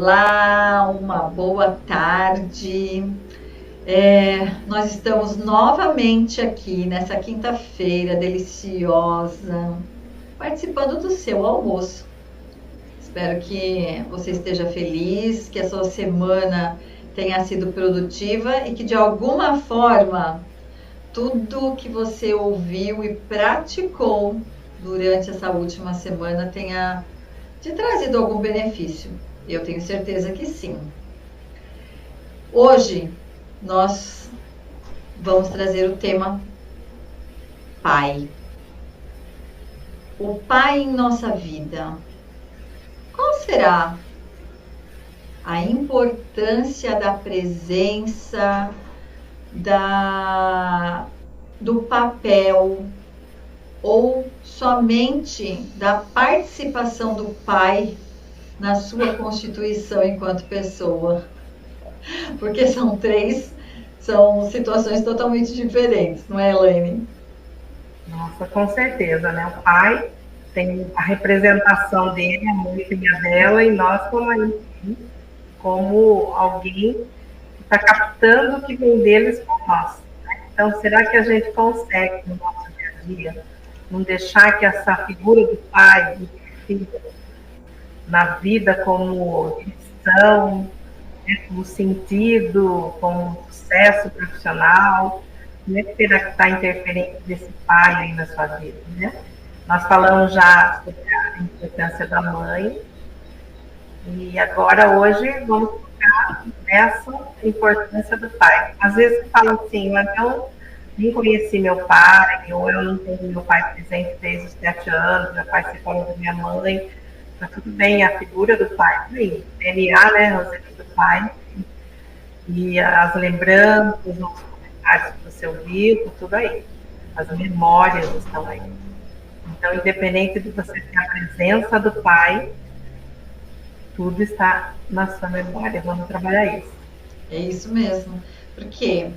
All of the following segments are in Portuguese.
Olá, uma boa tarde. Nós estamos novamente aqui nessa quinta-feira deliciosa, participando do seu almoço. Espero que você esteja feliz, que a sua semana tenha sido produtiva e que de alguma forma tudo que você ouviu e praticou durante essa última semana tenha te trazido algum benefício. Eu tenho certeza que sim. Hoje nós vamos trazer o tema pai. O pai em nossa vida. Qual será a importância da presença, do papel ou somente da participação do pai na sua constituição enquanto pessoa? Porque são situações totalmente diferentes, não é, Elaine? Nossa, com certeza, né? O pai tem a representação dele, a mãezinha dela, e nós como alguém que está captando o que vem deles para nós. Né? Então, será que a gente consegue, no nosso dia a dia, não deixar que essa figura do pai interfira na vida como missão, né, como sentido, como sucesso profissional? Como é que será que está a interferência desse pai aí na sua vida, né? Nós falamos já sobre a importância da mãe e agora hoje vamos focar nessa importância do pai. Às vezes falam assim, mas eu nem conheci meu pai, ou eu não tenho meu pai presente desde os 7 anos, meu pai se falou da minha mãe. Mas tudo bem, a figura do pai, sim, DNA, né, Roseli, do pai, e as lembranças, os comentários que você ouviu, tudo aí. As memórias estão aí. Então, independente de você ter a presença do pai, tudo está na sua memória. Vamos trabalhar isso. É isso mesmo. Porque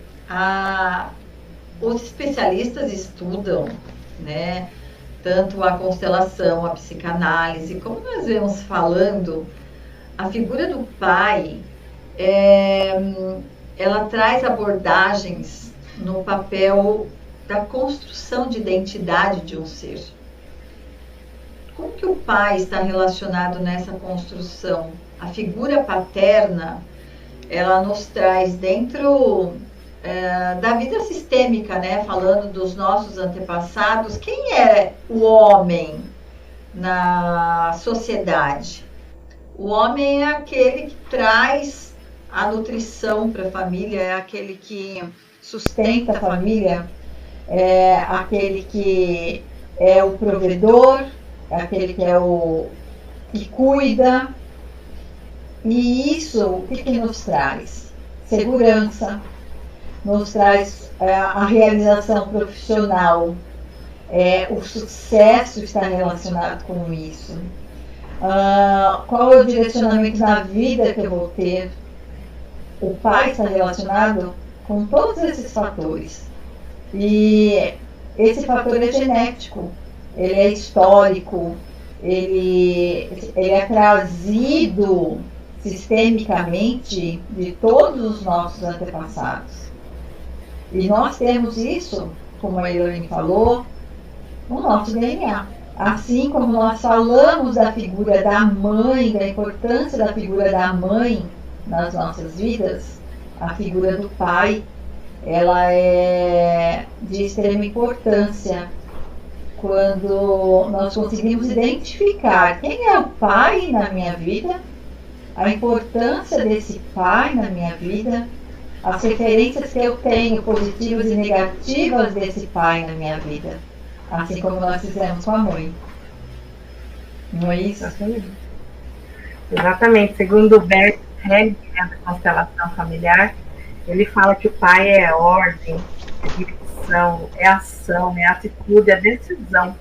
os especialistas estudam, né, tanto a constelação, a psicanálise, como nós vemos falando, a figura do pai, ela traz abordagens no papel da construção de identidade de um ser. Como que o pai está relacionado nessa construção? A figura paterna, ela nos traz dentro da vida sistêmica, né? Falando dos nossos antepassados, quem é o homem na sociedade? O homem é aquele que traz a nutrição para a família, é aquele que sustenta a família, é aquele que é o provedor, é aquele que é o que cuida. E isso, o que nos traz? Segurança, nos traz a realização profissional, o sucesso está relacionado com isso. Qual é o direcionamento da vida que eu vou ter? O pai está relacionado com todos esses fatores. E esse fator é genético, ele é histórico, ele é trazido sistemicamente de todos os nossos antepassados. E nós temos isso, como a Elaine falou, no nosso DNA. Assim como nós falamos da figura da mãe, da importância da figura da mãe nas nossas vidas, a figura do pai, ela é de extrema importância quando nós conseguimos identificar quem é o pai na minha vida, a importância desse pai na minha vida, as referências que eu tenho, positivas e negativas desse pai na minha vida, assim como nós fizemos com a mãe. Não é isso? Exatamente. Segundo o Bert Hellinger, da constelação familiar, ele fala que o pai é ordem, é direção, é ação, é atitude, é decisão.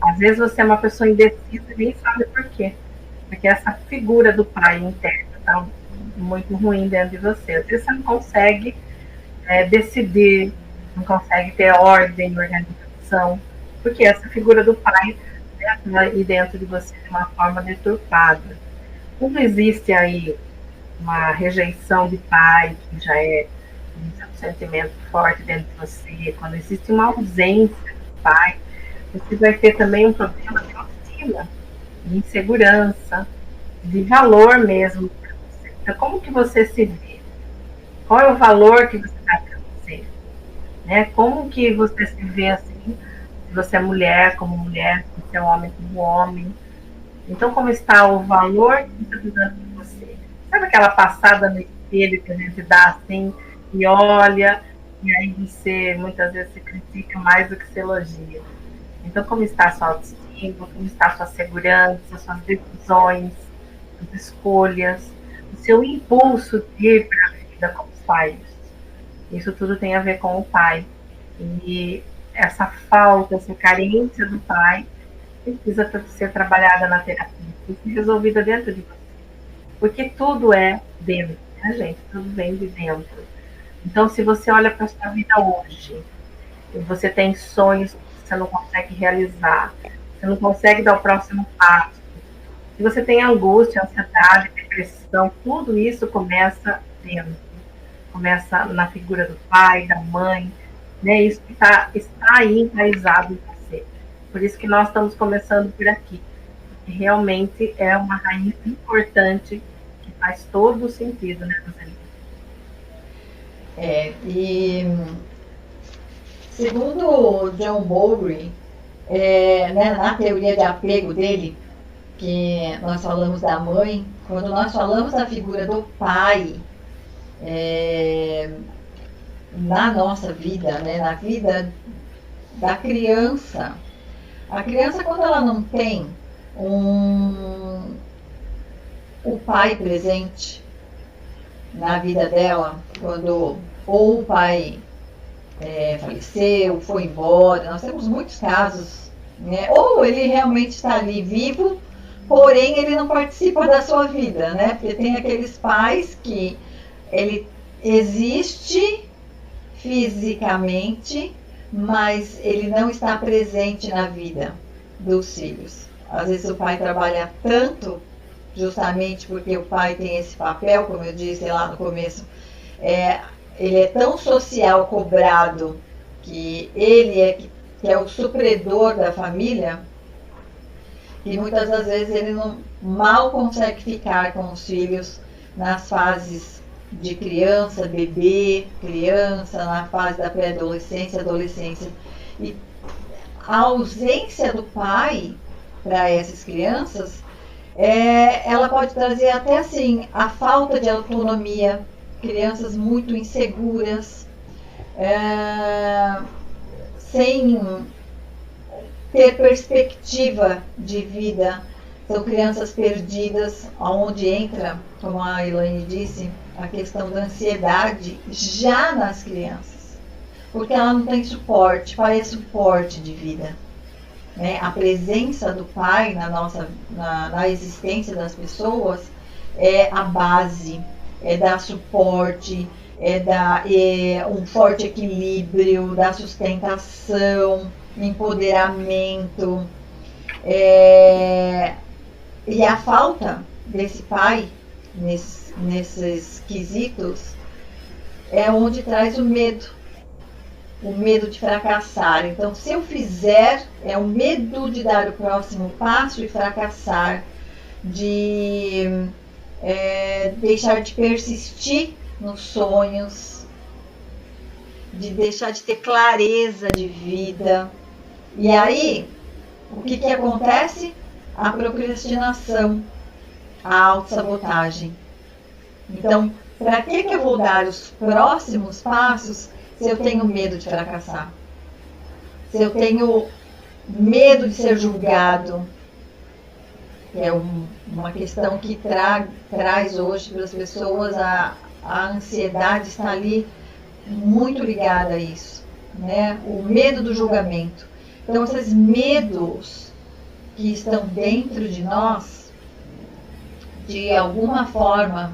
Às vezes você é uma pessoa indecisa e nem sabe por quê. Porque essa figura do pai interno está muito ruim dentro de você. Às vezes você não consegue decidir, não consegue ter ordem, organização, porque essa figura do pai está aí dentro de você de uma forma deturpada. quando existe aí uma rejeição de pai, que já é um sentimento forte dentro de você, quando existe uma ausência do pai, você vai ter também um problema de autoestima, de insegurança, de valor mesmo para você. Então, como que você se vê? Qual é o valor que você dá para você? Né? Como que você se vê assim? Se você é mulher, como mulher, se você é homem, como homem. Então, como está o valor que você está dando para você? Sabe aquela passada no espelho que a gente dá assim e olha, e aí você muitas vezes se critica mais do que se elogia. Então, como está a sua autoestima, como está a sua segurança, suas decisões, suas escolhas, o seu impulso de ir para a vida com os pais. Isso tudo tem a ver com o pai. E essa falta, essa carência do pai precisa ser trabalhada na terapia, precisa ser resolvida dentro de você. Porque tudo é dentro, né, gente? Tudo vem de dentro. Então, se você olha para a sua vida hoje, e você tem sonhos que você não consegue realizar, você não consegue dar o próximo passo, se você tem angústia, ansiedade, depressão, tudo isso começa dentro. Começa na figura do pai, da mãe, né? Isso está aí enraizado em você. Por isso que nós estamos começando por aqui. E realmente é uma raiz importante que faz todo o sentido, né, Rosalina? E segundo John Bowlby, né, na teoria de apego dele, que nós falamos da mãe, quando nós falamos da figura do pai na nossa vida, né, na vida da criança, a criança, quando ela não tem o pai presente na vida dela, quando ou o pai faleceu, foi embora, nós temos muitos casos, né? Ou ele realmente está ali vivo, porém ele não participa da sua vida, né? Porque tem aqueles pais que ele existe fisicamente, mas ele não está presente na vida dos filhos. Às vezes o pai trabalha tanto, justamente porque o pai tem esse papel, como eu disse lá no começo, ele é tão social, cobrado, que ele que é o supredor da família, que muitas das vezes ele mal consegue ficar com os filhos nas fases de criança, bebê, criança, na fase da pré-adolescência, adolescência. E a ausência do pai para essas crianças, ela pode trazer até assim a falta de autonomia, crianças muito inseguras, sem ter perspectiva de vida, são crianças perdidas, onde entra, como a Elaine disse, a questão da ansiedade já nas crianças, porque ela não tem suporte, pai é suporte de vida. Né? A presença do pai na existência das pessoas é a base, é dar suporte, é dar um forte equilíbrio, dar sustentação, empoderamento. E a falta desse pai nesses quesitos é onde traz o medo de fracassar. Então, se eu fizer, é o medo de dar o próximo passo e fracassar, de deixar de persistir nos sonhos, de deixar de ter clareza de vida. E aí, o que acontece? A procrastinação, a autossabotagem. Então, para que eu vou dar os próximos passos se eu tenho medo de fracassar? Se eu tenho medo de ser julgado? É uma questão que traz hoje para as pessoas, a ansiedade está ali muito ligada a isso, né? O medo do julgamento. Então, esses medos que estão dentro de nós, de alguma forma,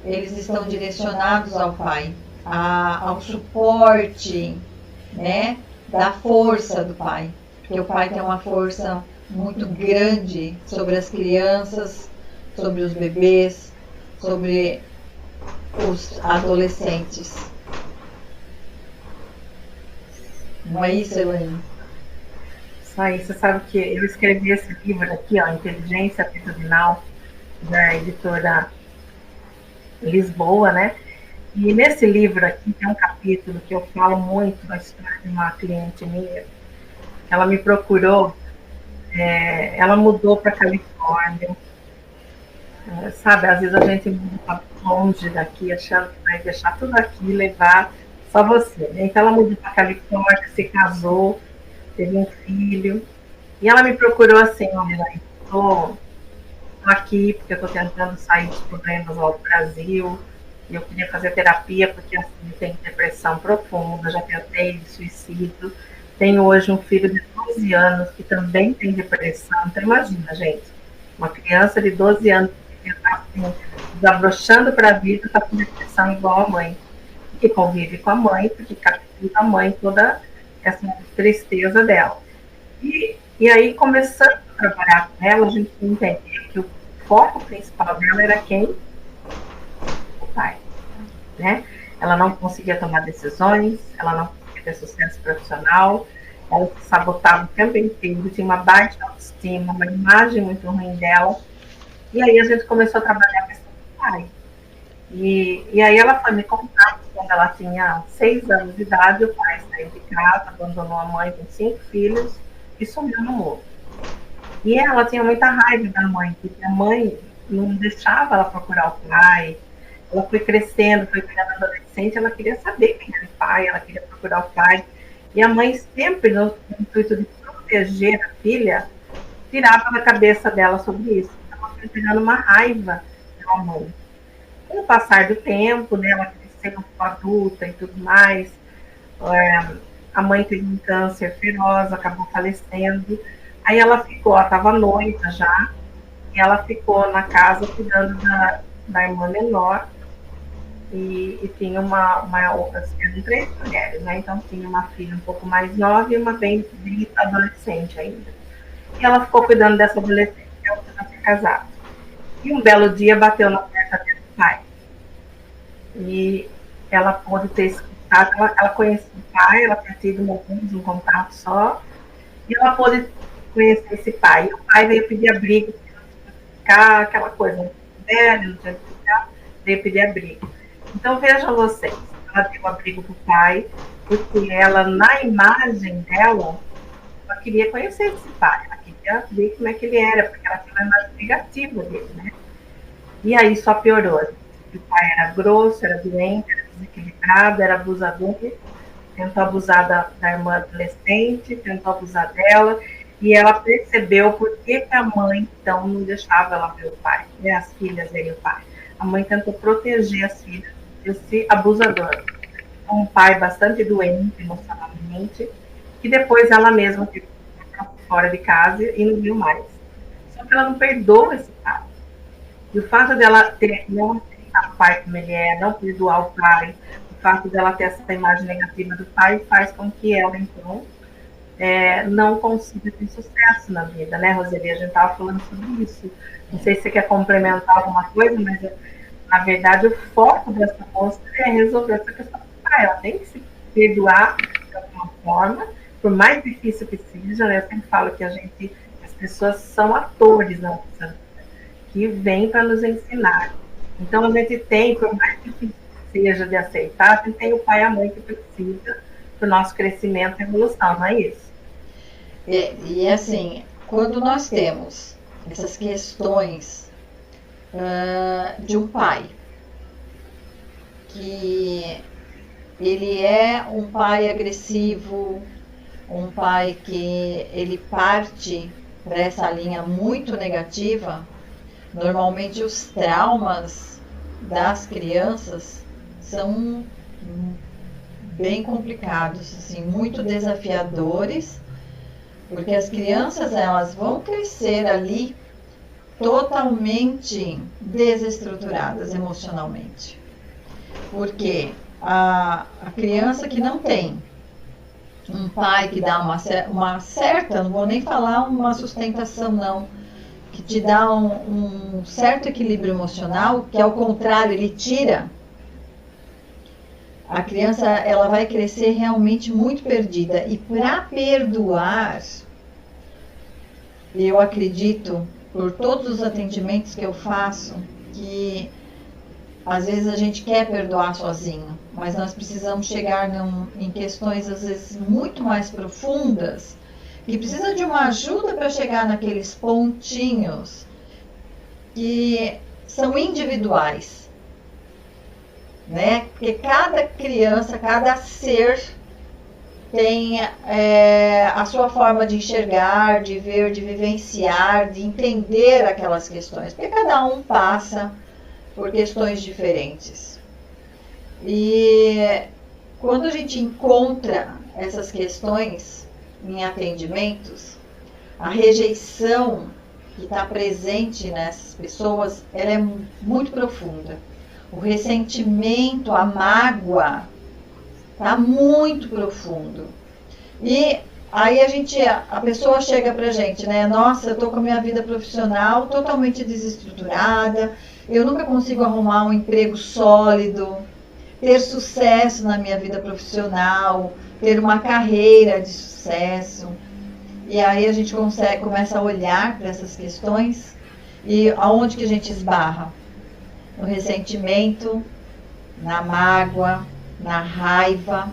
eles estão direcionados ao pai, ao suporte, né, da força do pai, porque o pai tem uma força muito grande sobre as crianças, sobre os bebês, sobre os adolescentes. Não é isso, Elaine? Isso aí, você sabe que eu escrevi esse livro aqui, ó, Inteligência Atitudinal, da editora Lisboa, né? E nesse livro aqui tem um capítulo que eu falo muito da história de uma cliente minha. Ela me procurou, ela mudou para Califórnia. Sabe, às vezes a gente muda longe daqui, achando que vai deixar tudo aqui e levar só você. Então ela mudou para Califórnia, se casou, teve um filho. E ela me procurou assim, olha, estou aqui porque eu estou tentando sair dos problemas lá do Brasil. E eu queria fazer terapia porque assim, eu tenho depressão profunda, já tentei suicídio. Tenho hoje um filho de 12 anos que também tem depressão. Então imagina, gente, uma criança de 12 anos que está assim, desabrochando para a vida, está com depressão igual a mãe. Que convive com a mãe, porque captura a mãe toda essa tristeza dela. E aí, começando a trabalhar com ela, a gente entendeu que o foco principal dela era quem? O pai. Né? Ela não conseguia tomar decisões, ela não conseguia ter sucesso profissional, ela se sabotava o tempo inteiro, tinha uma baixa autoestima, uma imagem muito ruim dela. E aí a gente começou a trabalhar a questão do pai. E aí ela foi me contar que quando ela tinha 6 anos de idade, o pai saiu de casa, abandonou a mãe com 5 filhos e sumiu no mundo. E ela tinha muita raiva da mãe, porque a mãe não deixava ela procurar o pai. Ela foi crescendo, foi virando adolescente, ela queria saber quem era o pai, ela queria procurar o pai. E a mãe sempre, no intuito de proteger a filha, tirava da cabeça dela sobre isso. Ela foi virando uma raiva da mãe. Com o passar do tempo, né, ela cresceu, ficou adulta e tudo mais, a mãe teve um câncer feroz, acabou falecendo. Aí ela ficou, ela estava noiva já, e ela ficou na casa cuidando da irmã menor, e tinha eram 3 mulheres, né? Então tinha uma filha um pouco mais nova e uma bem adolescente ainda. E ela ficou cuidando dessa adolescente, que ela já tinha casado. E um belo dia bateu na porta dele do pai. E ela pôde ter escutado, ela conhecia o pai, ela tinha tido um contato só, e ela pôde conhecer esse pai. E o pai veio pedir abrigo, ficar aquela coisa, velho, não tinha que ficar, veio pedir abrigo. Então vejam vocês, ela deu abrigo para o pai, porque ela, na imagem dela, ela queria conhecer esse pai, ela queria ver como é que ele era, porque ela tinha uma imagem negativa dele, né? E aí só piorou. O pai era grosso, era doente, era desequilibrado, era abusador, tentou abusar da irmã adolescente, tentou abusar dela, e ela percebeu por que a mãe, então, não deixava ela ver o pai, né? As filhas verem o pai. A mãe tentou proteger as filhas desse abusador. Um pai bastante doente emocionalmente, que depois ela mesma ficou fora de casa e não viu mais. Só que ela não perdoa esse pai. E o fato dela não aceitar o pai como ele é, não perdoar o pai, o fato dela ter essa imagem negativa do pai, faz com que ela, então, não consiga ter sucesso na vida, né, Roseli? A gente estava falando sobre isso. Não sei se você quer complementar alguma coisa, mas, na verdade, o foco dessa moça é resolver essa questão do pai. Ela tem que se perdoar de alguma forma, por mais difícil que seja, né? Eu sempre falo que as pessoas são atores na nossa vida, que vem para nos ensinar. Então, a gente tem, por mais difícil que seja de aceitar, a gente tem o pai e a mãe que precisa do nosso crescimento e evolução, não é isso? E assim, quando nós temos essas questões de um pai, que ele é um pai agressivo, um pai que ele parte para essa linha muito negativa. Normalmente os traumas das crianças são bem complicados, assim, muito desafiadores, porque as crianças elas vão crescer ali totalmente desestruturadas emocionalmente. Porque a criança que não tem um pai que dá uma certa, não vou nem falar uma sustentação não, que te dá um certo equilíbrio emocional, que ao contrário, ele tira, a criança ela vai crescer realmente muito perdida. E para perdoar, eu acredito, por todos os atendimentos que eu faço, que às vezes a gente quer perdoar sozinho, mas nós precisamos chegar em questões às vezes muito mais profundas, que precisa de uma ajuda para chegar naqueles pontinhos que são individuais, né? Porque cada criança, cada ser tem a sua forma de enxergar, de ver, de vivenciar, de entender aquelas questões, porque cada um passa por questões diferentes. E quando a gente encontra essas questões em atendimentos, a rejeição que está presente nessas pessoas, ela é muito profunda. O ressentimento, a mágoa, está muito profundo. E aí a pessoa chega pra gente, né? Nossa, eu tô com a minha vida profissional totalmente desestruturada, eu nunca consigo arrumar um emprego sólido, ter sucesso na minha vida profissional, ter uma carreira de sucesso. E aí a gente começa a olhar para essas questões e aonde que a gente esbarra? No ressentimento, na mágoa, na raiva,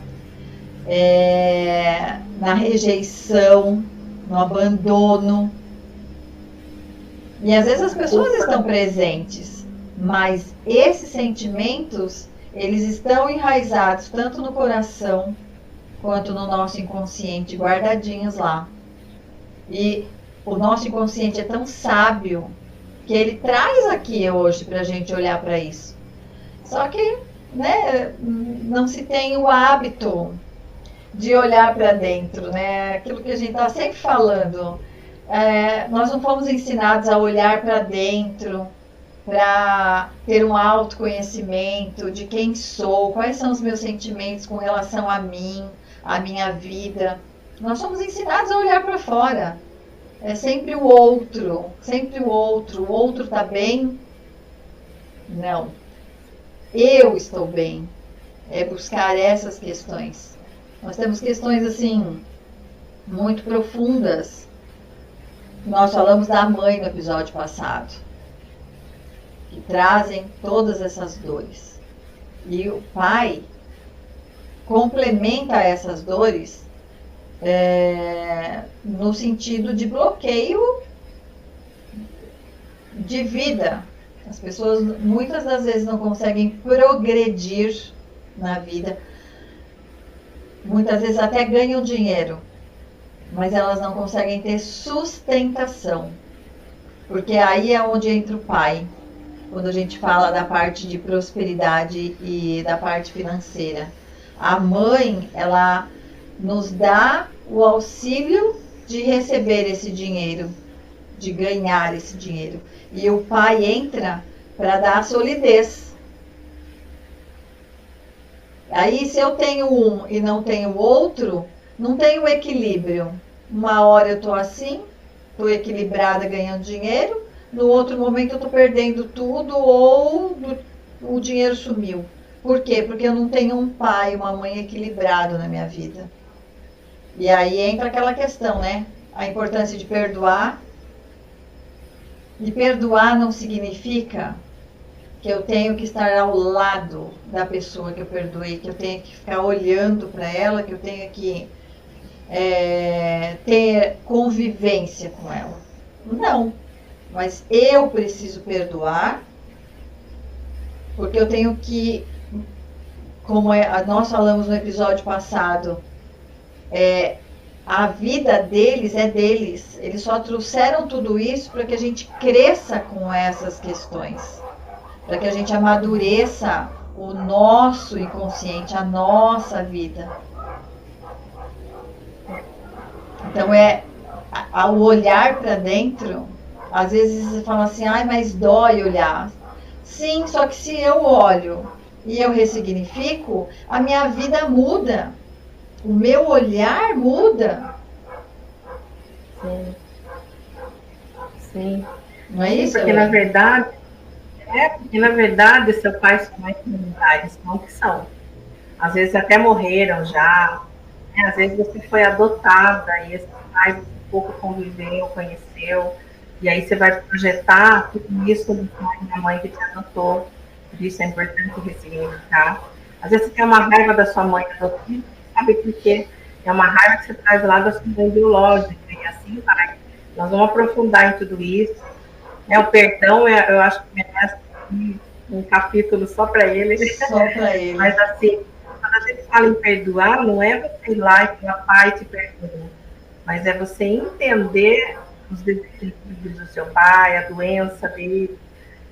na rejeição, no abandono. E às vezes as pessoas estão presentes, mas esses sentimentos, eles estão enraizados tanto no coração quanto no nosso inconsciente, guardadinhos lá. E o nosso inconsciente é tão sábio que ele traz aqui hoje para a gente olhar para isso. Só que, né, não se tem o hábito de olhar para dentro, né? Aquilo que a gente está sempre falando. Nós não fomos ensinados a olhar para dentro, para ter um autoconhecimento de quem sou, quais são os meus sentimentos com relação a mim, a minha vida. Nós somos ensinados a olhar para fora. É sempre o outro, o outro está bem? Não. Eu estou bem. É buscar essas questões. Nós temos questões assim, muito profundas. Nós falamos da mãe no episódio passado, que trazem todas essas dores. E o pai complementa essas dores no sentido de bloqueio de vida. As pessoas muitas das vezes não conseguem progredir na vida. Muitas vezes até ganham dinheiro, mas elas não conseguem ter sustentação. Porque aí é onde entra o pai, quando a gente fala da parte de prosperidade e da parte financeira. A mãe, ela nos dá o auxílio de receber esse dinheiro, de ganhar esse dinheiro. E o pai entra para dar a solidez. Aí, se eu tenho um e não tenho outro, não tenho equilíbrio. Uma hora eu estou assim, estou equilibrada ganhando dinheiro, no outro momento eu estou perdendo tudo ou o dinheiro sumiu. Por quê? Porque eu não tenho um pai, uma mãe equilibrado na minha vida. E aí entra aquela questão, né? A importância de perdoar. E perdoar não significa que eu tenho que estar ao lado da pessoa que eu perdoei, que eu tenho que ficar olhando para ela, que eu tenho que ter convivência com ela. Não. Mas eu preciso perdoar, porque eu tenho que, como nós falamos no episódio passado, a vida deles é deles. Eles só trouxeram tudo isso para que a gente cresça com essas questões, para que a gente amadureça o nosso inconsciente, a nossa vida. Então ao olhar para dentro, às vezes você fala assim, mas dói olhar. Sim, só que se eu olho e eu ressignifico, a minha vida muda. O meu olhar muda. Sim. Não é isso? Porque na verdade, seu pai e sua mãe comunitários não que são. Às vezes até morreram já, né? Às vezes você foi adotada e esses pais um pouco conviveu, conheceu, e aí você vai projetar tudo isso do pai e da mãe que te adotou. Por isso é importante ressignificar. Às vezes você tem uma raiva da sua mãe adotiva, sabe por quê? É uma raiva que você traz lá da sua mãe biológica, e assim vai. Nós vamos aprofundar em tudo isso. O perdão, eu acho que merece um capítulo só para ele. Só para ele. Mas assim, quando a gente fala em perdoar, não é você ir lá e falar, pai, te perdoa. Mas é você entender os desequilíbrios do seu pai, a doença dele,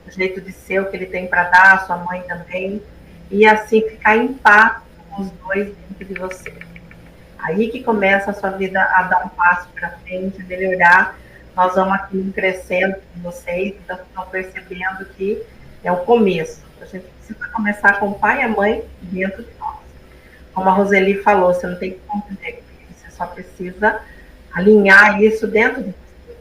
o jeito de ser, o que ele tem para dar, a sua mãe também. E assim ficar em paz com os dois dentro de você. Aí que começa a sua vida a dar um passo para frente, melhorar. Nós vamos aqui crescendo com vocês, então estão percebendo que é o começo. A gente precisa começar com o pai e a mãe dentro de nós. Como a Roseli falou, você não tem que compreender, você só precisa alinhar isso dentro de você.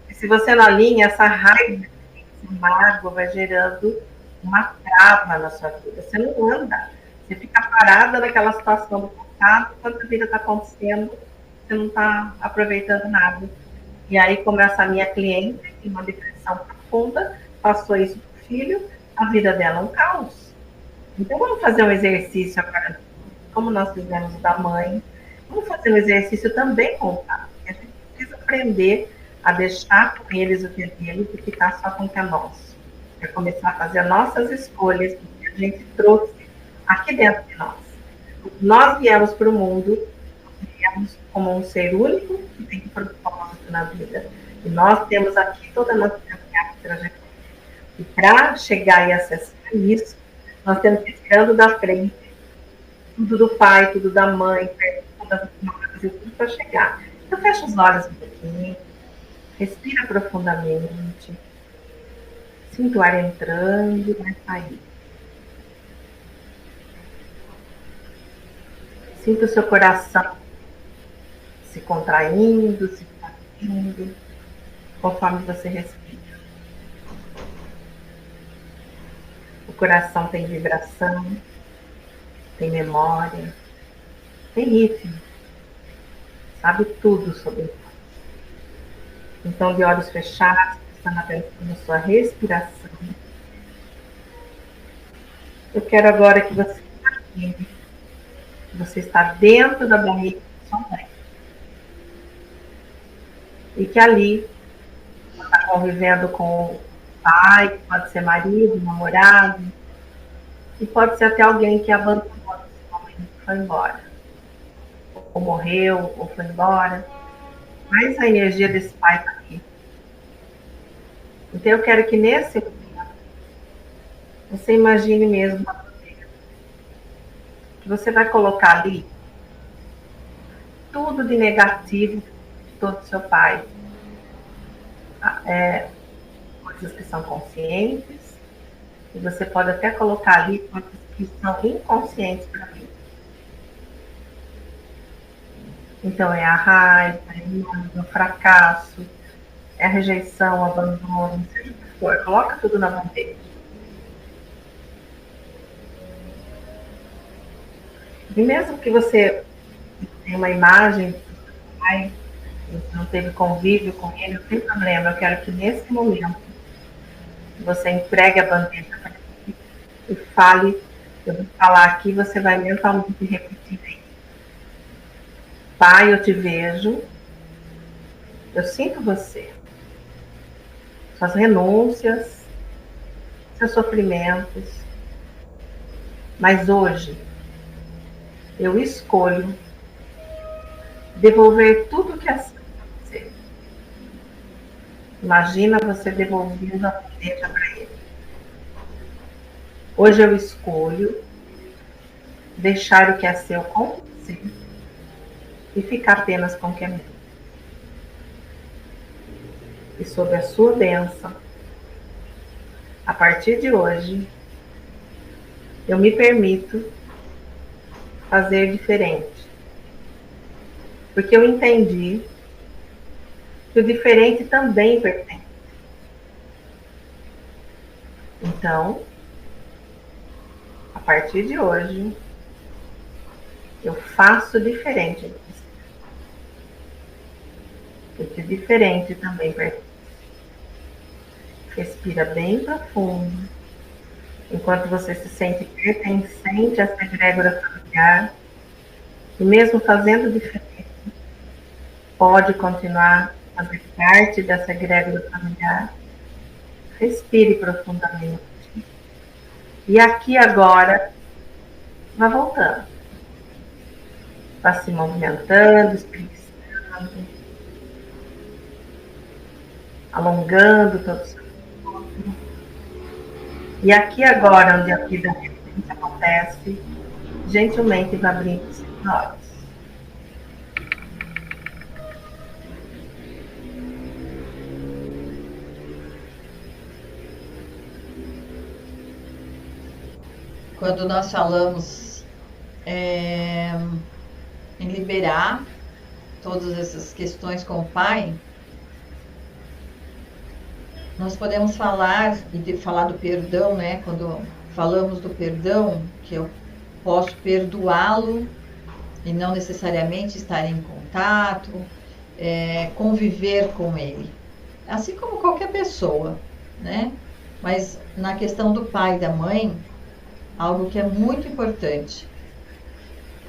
E se você não alinha, essa raiva, essa mágoa vai gerando uma trava na sua vida. Você não anda, você fica parada naquela situação do passado, enquanto a vida está acontecendo, você não está aproveitando nada. E aí, como essa minha cliente tem uma depressão profunda, passou isso para o filho, a vida dela é um caos. Então, vamos fazer um exercício agora, como nós fizemos o da mãe, vamos fazer um exercício também com o pai. A gente precisa aprender a deixar com eles o que é deles e ficar só com o que é nosso. É começar a fazer nossas escolhas, que a gente trouxe aqui dentro de nós. Nós viemos para o mundo, viemos como um ser único que tem um propósito na vida. E nós temos aqui toda a nossa trajetória. E para chegar e acessar isso, nós temos que ir tirando da frente tudo do pai, tudo da mãe, tudo para chegar. Então fecha os olhos um pouquinho, respira profundamente, sinta o ar entrando e vai sair. Sinta o seu coração se contraindo, se contraindo, conforme você respira. O coração tem vibração, tem memória, tem ritmo, sabe tudo sobre isso. Então, de olhos fechados, prestando atenção na sua respiração. Eu quero agora que você imagine que você está dentro da barriga da sua mãe. E que ali você está convivendo com o pai, que pode ser marido, namorado, e pode ser até alguém que abandonou nesse momento, que foi embora. Ou morreu, ou foi embora. Mas a energia desse pai está aqui. Então eu quero que nesse momento você imagine mesmo uma bandeira. Que você vai colocar ali tudo de negativo de todo o seu pai. Coisas que são conscientes. E você pode até colocar ali coisas que são inconscientes para mim. Então é a raiva, é o fracasso, é a rejeição, o abandono, seja o que for. Coloca tudo na bandeja. E mesmo que você tenha uma imagem do seu pai, você não teve convívio com ele, não tem problema. Eu quero que nesse momento você entregue a bandeja para ele e fale. Eu vou falar aqui, você vai mentalmente repetir aí. Pai, eu te vejo, eu sinto você, suas renúncias, seus sofrimentos, mas hoje eu escolho devolver tudo que é seu para você. Imagina você devolvendo a bandeja para ele. Hoje eu escolho deixar o que é seu com você e ficar apenas com o que é meu. E sob a sua bênção, a partir de hoje, eu me permito fazer diferente. Porque eu entendi que o diferente também pertence. Então, a partir de hoje, eu faço diferente. Porque diferente também pertence. Respira bem profundo. Enquanto você se sente pertencente a essa egrégora familiar, e mesmo fazendo diferente, pode continuar a fazer parte dessa egrégora familiar. Respire profundamente. E aqui agora, vá voltando. Vá se movimentando, espreguiçando, alongando todo o seu corpo. E aqui agora, onde a vida realmente acontece, gentilmente vá abrindo os seus olhos. Quando nós falamos em liberar todas essas questões com o pai, nós podemos falar falar do perdão, né? Quando falamos do perdão, que eu posso perdoá-lo e não necessariamente estar em contato, conviver com ele, assim como qualquer pessoa, né? Mas na questão do pai e da mãe, algo que é muito importante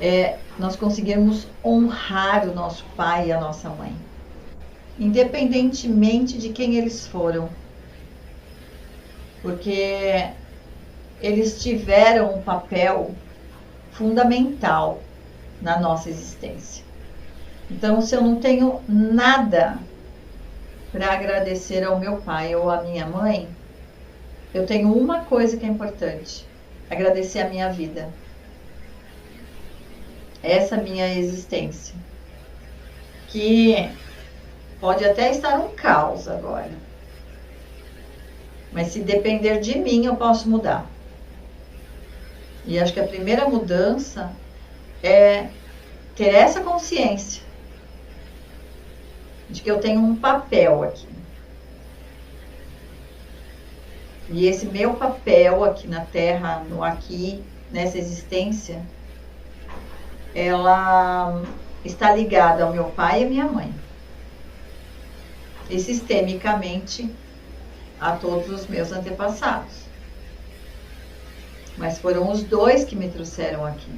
é nós conseguirmos honrar o nosso pai e a nossa mãe, independentemente de quem eles foram, porque eles tiveram um papel fundamental na nossa existência. Então, se eu não tenho nada para agradecer ao meu pai ou à minha mãe, eu tenho uma coisa que é importante: agradecer a minha vida, essa minha existência, que pode até estar um caos agora, mas se depender de mim, eu posso mudar. E acho que a primeira mudança é ter essa consciência de que eu tenho um papel aqui. E esse meu papel aqui na Terra, no aqui, nessa existência, ela está ligada ao meu pai e à minha mãe. E sistemicamente a todos os meus antepassados. Mas foram os dois que me trouxeram aqui.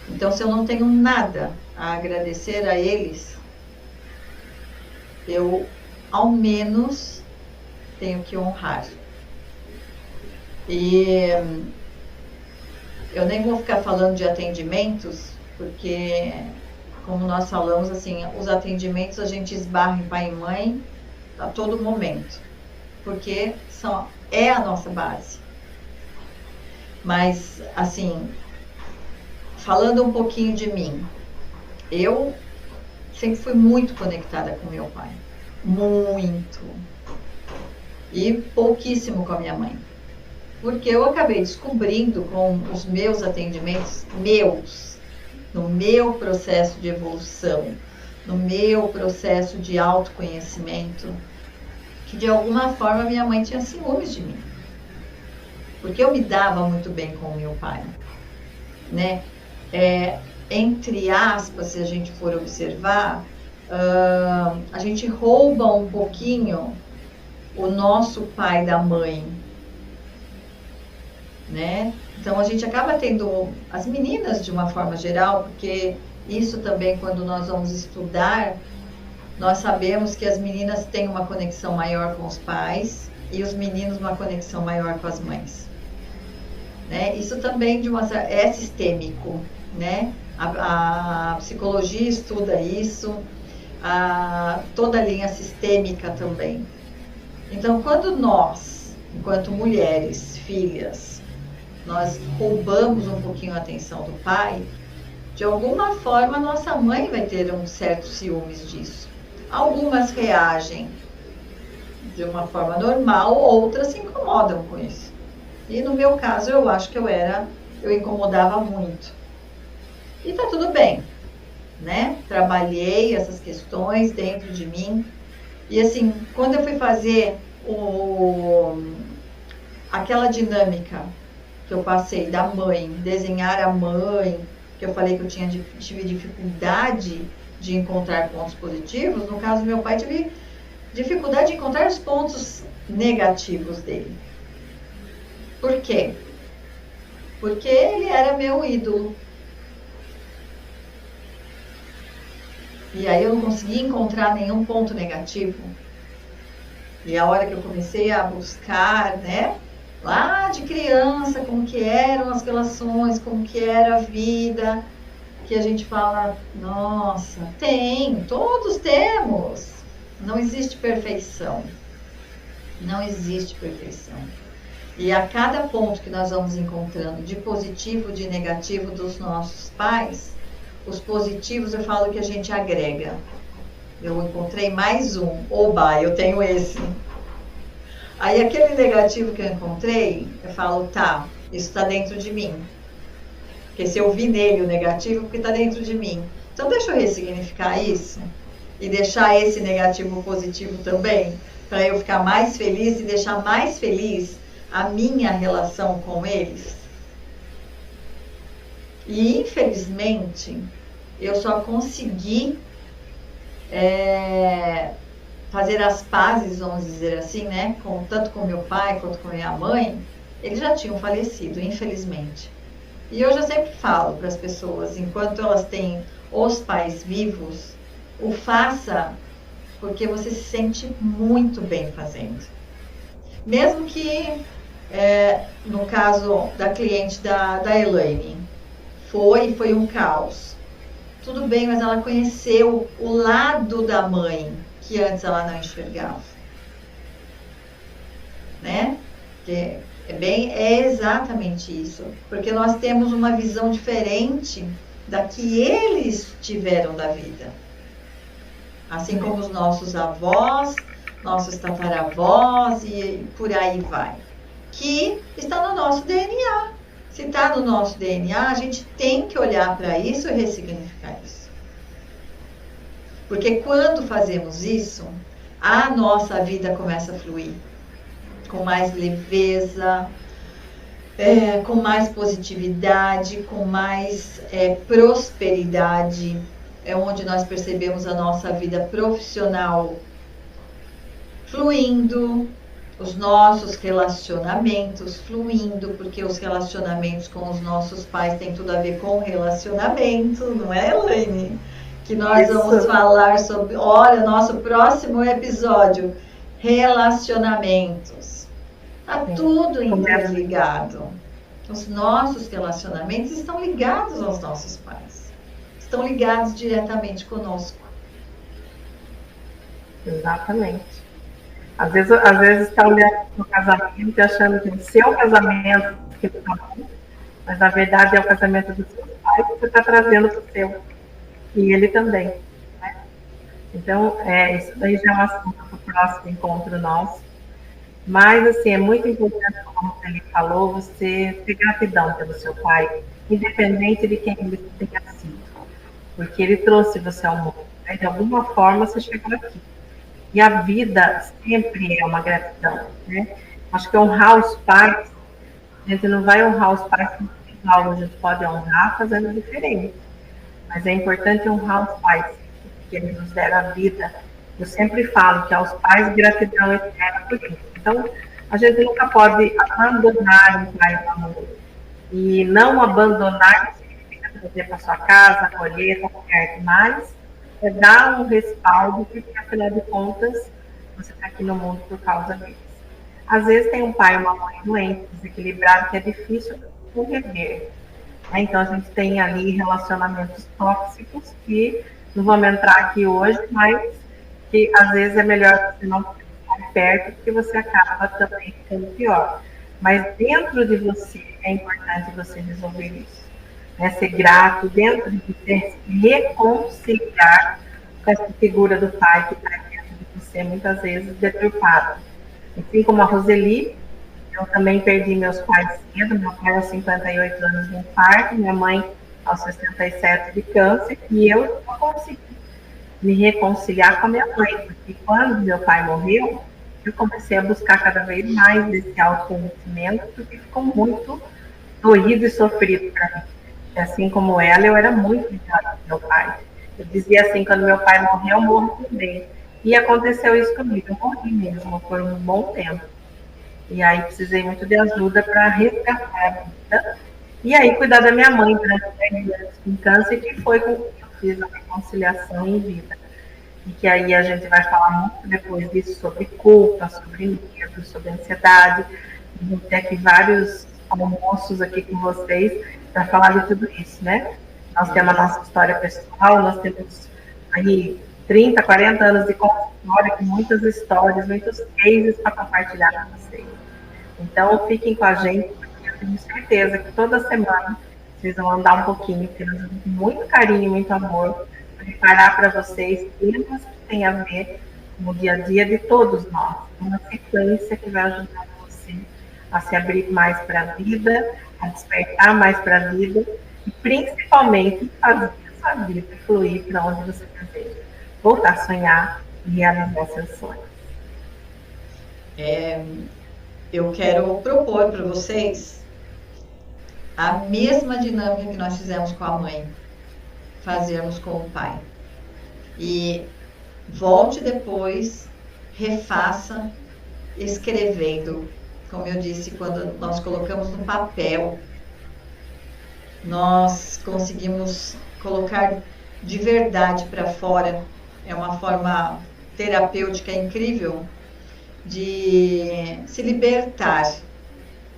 Então, se eu não tenho nada a agradecer a eles, eu, ao menos, tenho que honrar. E eu nem vou ficar falando de atendimentos, porque, como nós falamos, assim, os atendimentos a gente esbarra em pai e mãe a todo momento, porque é a nossa base. Mas, assim, falando um pouquinho de mim, eu sempre fui muito conectada com meu pai. Muito. E pouquíssimo com a minha mãe. Porque eu acabei descobrindo com os meus atendimentos, no meu processo de evolução, no meu processo de autoconhecimento, que de alguma forma minha mãe tinha ciúmes de mim. Porque eu me dava muito bem com o meu pai, né? Entre aspas, se a gente for observar, a gente rouba um pouquinho o nosso pai da mãe, né? Então a gente acaba tendo as meninas de uma forma geral, porque isso também, quando nós vamos estudar, nós sabemos que as meninas têm uma conexão maior com os pais e os meninos uma conexão maior com as mães, né? Isso também é sistêmico, né? A psicologia estuda isso, toda a linha sistêmica também. Então, quando nós, enquanto mulheres, filhas, nós roubamos um pouquinho a atenção do pai, de alguma forma nossa mãe vai ter um certo ciúmes disso. Algumas reagem de uma forma normal, outras se incomodam com isso. E no meu caso, eu acho que eu incomodava muito. E tá tudo bem, né? Trabalhei essas questões dentro de mim. E assim, quando eu fui fazer aquela dinâmica que eu passei da mãe, desenhar a mãe, que eu falei que eu tive dificuldade de encontrar pontos positivos, no caso do meu pai, tive dificuldade de encontrar os pontos negativos dele. Por quê? Porque ele era meu ídolo. E aí eu não conseguia encontrar nenhum ponto negativo. E a hora que eu comecei a buscar, né, lá de criança, como que eram as relações, como que era a vida, que a gente fala, nossa, todos temos. Não existe perfeição. Não existe perfeição. E a cada ponto que nós vamos encontrando de positivo, de negativo dos nossos pais, os positivos eu falo que a gente agrega. Eu encontrei mais um. Oba, eu tenho esse. Aí aquele negativo que eu encontrei, eu falo, tá, isso está dentro de mim. Porque se eu vi nele o negativo, porque está dentro de mim. Então deixa eu ressignificar isso e deixar esse negativo positivo também, para eu ficar mais feliz e deixar mais feliz a minha relação com eles. E infelizmente eu só consegui fazer as pazes, vamos dizer assim, né? Tanto com meu pai quanto com minha mãe. Eles já tinham falecido, infelizmente. E eu já sempre falo para as pessoas, enquanto elas têm os pais vivos, o faça porque você se sente muito bem fazendo. Mesmo que, no caso da cliente da Elaine, foi um caos. Tudo bem, mas ela conheceu o lado da mãe que antes ela não enxergava. Né? É exatamente isso. Porque nós temos uma visão diferente da que eles tiveram da vida. Assim como os nossos avós, nossos tataravós e por aí vai. Que está no nosso DNA. Se está no nosso DNA, a gente tem que olhar para isso e ressignificar isso. Porque quando fazemos isso, a nossa vida começa a fluir. Com mais leveza, com mais positividade, com mais prosperidade. É onde nós percebemos a nossa vida profissional fluindo, os nossos relacionamentos fluindo, porque os relacionamentos com os nossos pais têm tudo a ver com relacionamento, não é, Elaine? Que nós vamos falar sobre, olha, nosso próximo episódio, relacionamentos. Está tudo interligado. Os nossos relacionamentos estão ligados aos nossos pais. Estão ligados diretamente conosco. Exatamente. Às vezes está olhando para o casamento e achando que é o seu casamento que está bom, mas na verdade é o casamento dos seus pais que você está trazendo para o seu. E ele também. Né? Então, isso daí já é um assunto para o próximo encontro nosso. Mas, assim, é muito importante, como ele falou, você ter gratidão pelo seu pai, independente de quem ele tenha sido. Porque ele trouxe você ao mundo. Né? De alguma forma, você chegou aqui. E a vida sempre é uma gratidão. Né? Acho que honrar os pais, a gente não vai honrar os pais com algo, a gente pode honrar fazendo diferente. Mas é importante honrar os pais, porque eles nos deram a vida. Eu sempre falo que aos pais gratidão eterna por isso. Então, a gente nunca pode abandonar um pai e uma mãe. E não abandonar significa trazer para sua casa, acolher, tá certo, mas é dar um respaldo, porque afinal de contas, você está aqui no mundo por causa deles. Às vezes tem um pai e uma mãe doente, desequilibrado, que é difícil rever. Então, a gente tem ali relacionamentos tóxicos que não vamos entrar aqui hoje, mas que às vezes é melhor você não ficar perto, porque você acaba também ficando pior. Mas dentro de você é importante você resolver isso. Né? Ser grato, dentro de você, reconciliar com essa figura do pai que está dentro de você, muitas vezes deturpada. Assim como a Roseli, eu também perdi meus pais cedo, meu pai aos 58 anos de infarto, minha mãe aos 67 de câncer, e eu não consegui me reconciliar com a minha mãe, porque quando meu pai morreu, eu comecei a buscar cada vez mais esse autoconhecimento, porque ficou muito doído e sofrido para mim. E assim como ela, eu era muito ligada ao meu pai. Eu dizia assim, quando meu pai morreu, eu morro também. E aconteceu isso comigo, eu morri mesmo por um bom tempo. E aí precisei muito de ajuda para resgatar a vida. E aí cuidar da minha mãe durante 10 anos com câncer, que foi com que eu fiz a reconciliação em vida. E que aí a gente vai falar muito depois disso sobre culpa, sobre medo, sobre ansiedade. Vou ter aqui vários almoços aqui com vocês para falar de tudo isso, né? Nós temos a nossa história pessoal, nós temos aí 30, 40 anos de consultório, com muitas histórias, muitos cases para compartilhar com vocês. Então, fiquem com a gente, porque eu tenho certeza que toda semana vocês vão andar um pouquinho, tendo muito carinho, muito amor, preparar para vocês temas que têm a ver com o dia a dia de todos nós. Uma sequência que vai ajudar você a se abrir mais para a vida, a despertar mais para a vida e, principalmente, fazer a sua vida fluir para onde você deseja. Voltar a sonhar e realizar seus sonhos. Eu quero propor para vocês a mesma dinâmica que nós fizemos com a mãe, fazermos com o pai. E volte depois, refaça, escrevendo. Como eu disse, quando nós colocamos no papel, nós conseguimos colocar de verdade para fora. É uma forma terapêutica incrível de se libertar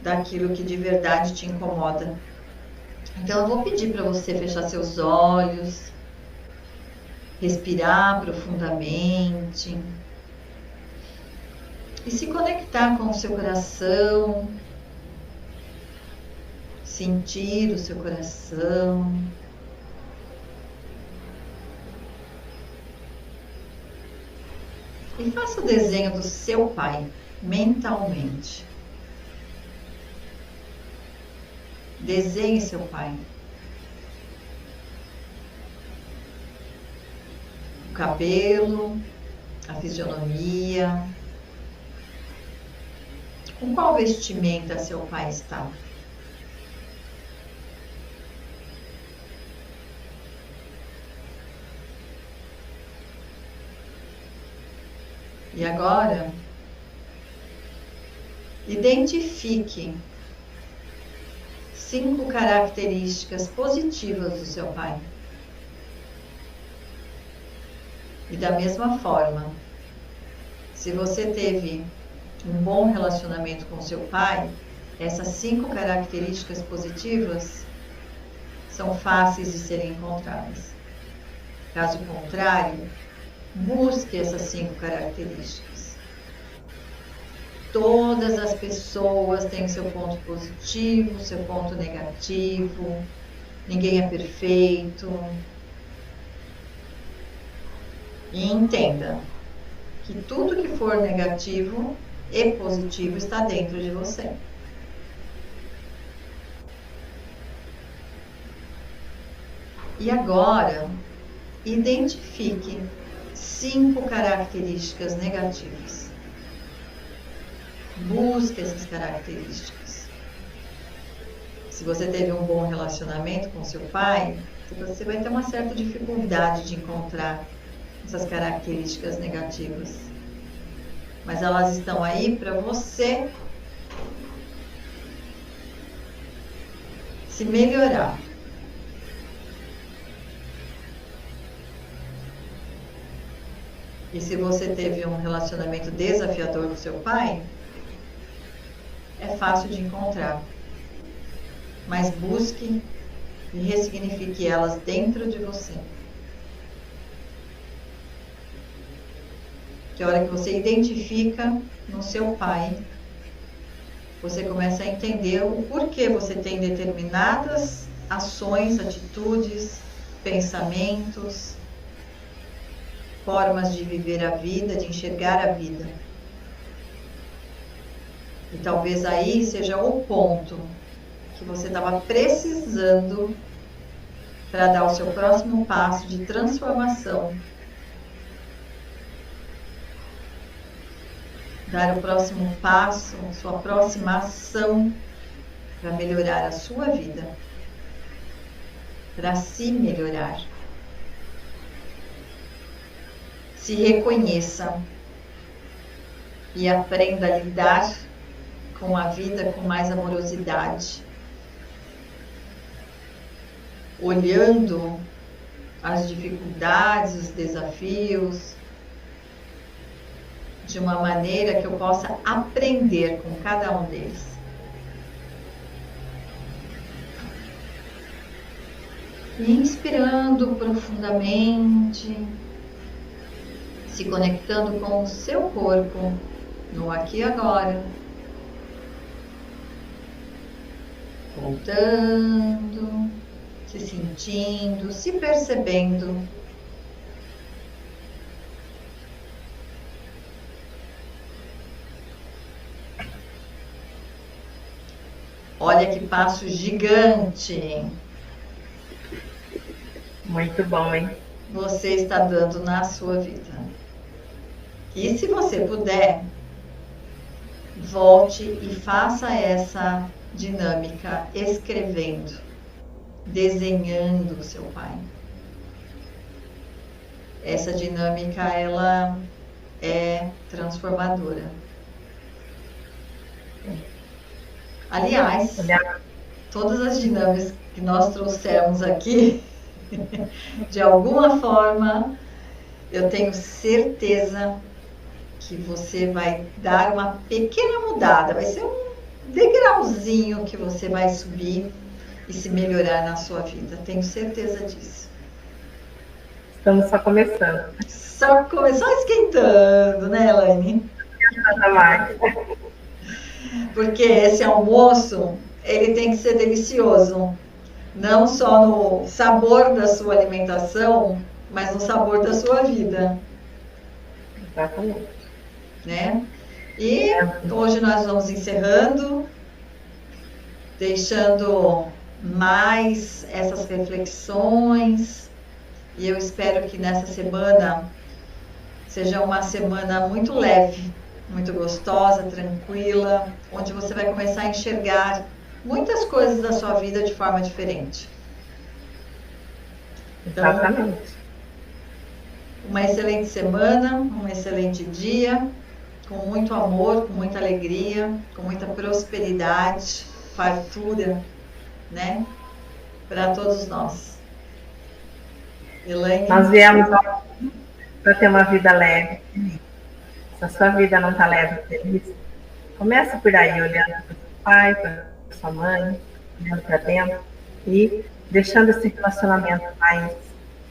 daquilo que de verdade te incomoda. Então eu vou pedir para você fechar seus olhos, respirar profundamente e se conectar com o seu coração, sentir o seu coração. E faça o desenho do seu pai mentalmente. Desenhe seu pai. O cabelo, a fisionomia. Com qual vestimenta seu pai está? E agora, identifique 5 características positivas do seu pai. E da mesma forma, se você teve um bom relacionamento com seu pai, essas 5 características positivas são fáceis de serem encontradas. Caso contrário, busque essas 5 características. Todas as pessoas têm seu ponto positivo, seu ponto negativo. Ninguém é perfeito. E entenda que tudo que for negativo e positivo está dentro de você. E agora, identifique 5 características negativas. Busque essas características. Se você teve um bom relacionamento com seu pai, você vai ter uma certa dificuldade de encontrar essas características negativas. Mas elas estão aí para você se melhorar. E se você teve um relacionamento desafiador com seu pai, é fácil de encontrar. Mas busque e ressignifique elas dentro de você. Que a hora que você identifica no seu pai, você começa a entender o porquê você tem determinadas ações, atitudes, pensamentos, formas de viver a vida, de enxergar a vida. E talvez aí seja o ponto que você estava precisando para dar o seu próximo passo de transformação dar o próximo passo, sua próxima ação para melhorar a sua vida, para se melhorar. Se reconheça e aprenda a lidar com a vida com mais amorosidade, olhando as dificuldades, os desafios, de uma maneira que eu possa aprender com cada um deles. Inspirando profundamente, se conectando com o seu corpo, no aqui e agora. Voltando, se sentindo, se percebendo. Olha que passo gigante. Muito bom, hein? Você está dando na sua vida. E se você puder, volte e faça essa dinâmica escrevendo, desenhando o seu pai. Essa dinâmica, ela é transformadora. Aliás, todas as dinâmicas que nós trouxemos aqui, de alguma forma, eu tenho certeza que você vai dar uma pequena mudada, vai ser um degrauzinho que você vai subir e se melhorar na sua vida. Tenho certeza disso. Estamos só começando. Só esquentando, né, Elaine? Nada mais. Porque esse almoço, ele tem que ser delicioso. Não só no sabor da sua alimentação, mas no sabor da sua vida. Exatamente. Né? E hoje nós vamos encerrando, deixando mais essas reflexões. E eu espero que nessa semana seja uma semana muito leve, muito gostosa, tranquila, onde você vai começar a enxergar muitas coisas da sua vida de forma diferente. Então, exatamente. Uma excelente semana, um excelente dia, com muito amor, com muita alegria, com muita prosperidade, fartura, né? Para todos nós. Elaine, nós viemos para ter uma vida leve. Se a sua vida não está leve e feliz, comece por aí, olhando para o seu pai, para a sua mãe, olhando para dentro e deixando esse relacionamento mais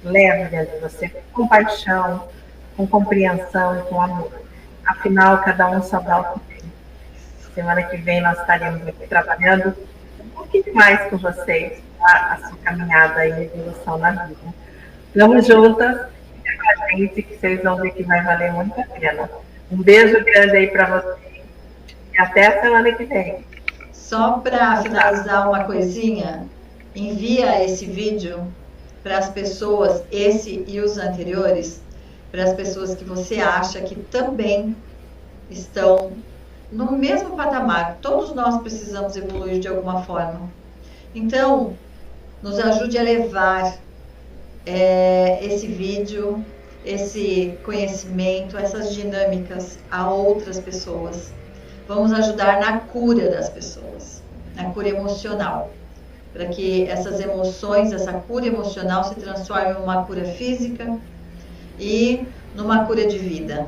leve dentro de você, com compaixão, com compreensão e com amor. Afinal, cada um só dá o que tem. Semana que vem nós estaremos aqui trabalhando um pouquinho mais com vocês, a sua caminhada e evolução na vida. Vamos juntas, fica com a gente, que vocês vão ver que vai valer muito a pena. Um beijo grande aí para vocês e até a semana que vem. Só para finalizar uma coisinha, envia esse vídeo para as pessoas, esse e os anteriores, para as pessoas que você acha que também estão no mesmo patamar. Todos nós precisamos evoluir de alguma forma. Então, nos ajude a levar esse vídeo, esse conhecimento, essas dinâmicas a outras pessoas. Vamos ajudar na cura das pessoas, na cura emocional, para que essas emoções, essa cura emocional se transforme em uma cura física e numa cura de vida.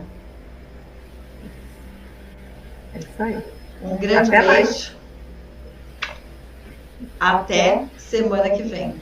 É isso aí. Um grande beijo. Até semana que vem.